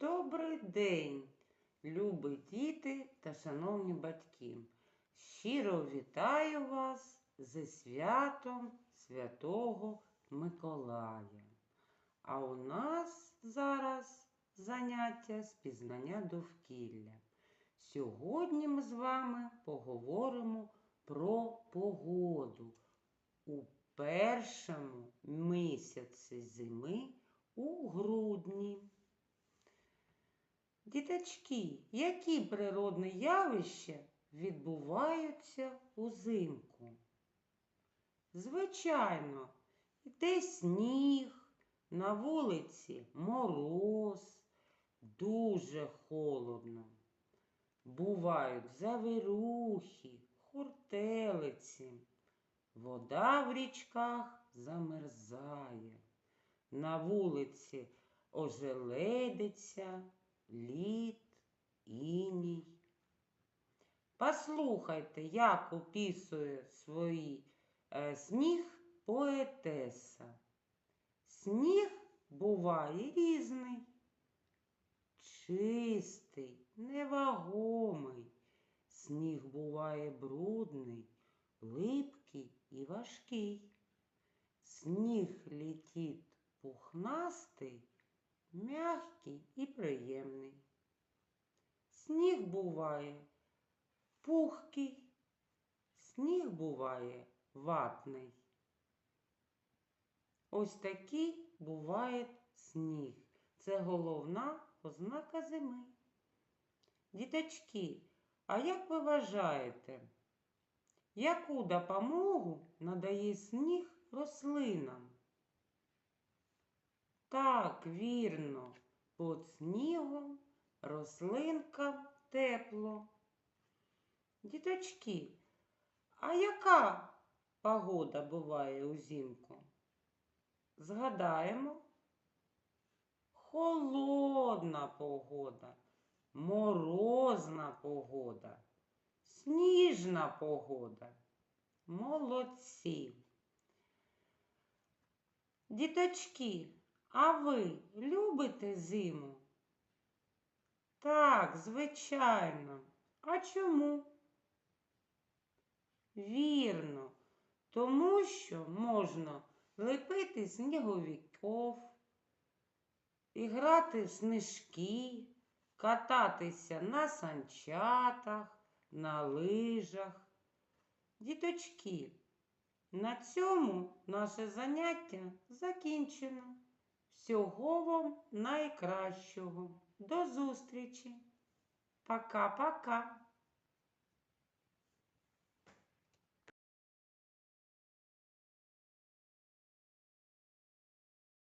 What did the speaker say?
Добрий день, любі діти та шановні батьки. Щиро вітаю вас зі святом Святого Миколая. А у нас зараз заняття з пізнання довкілля. Сьогодні ми з вами поговоримо про погоду у першому місяці зими у грудні. Діточки, які природні явища відбуваються узимку? Звичайно, йде сніг, на вулиці мороз, дуже холодно. Бувають завірухи, хуртелиці, вода в річках замерзає, на вулиці ожеледиться, лід, іній. Послухайте, як описує свій сніг поетеса. Сніг буває різний, чистий, невагомий. Сніг буває брудний, липкий і важкий. Сніг летить пухнастий, м'який і приємний. Сніг буває пухкий, сніг буває ватний. Ось такий буває сніг. Це головна ознака зими. Діточки, а як ви вважаєте, яку допомогу надає сніг рослинам? Так, вірно, під снігом рослинкам тепло. Діточки, а яка погода буває узимку? Згадаємо. Холодна погода, морозна погода, сніжна погода. Молодці. Діточки, а ви любите зиму? Так, звичайно. А чому? Вірно, тому що можна лепити сніговиків, грати в сніжки, кататися на санчатах, на лижах. Діточки, на цьому наше заняття закінчено. Всього вам найкращого. До зустрічі. Пока-пока.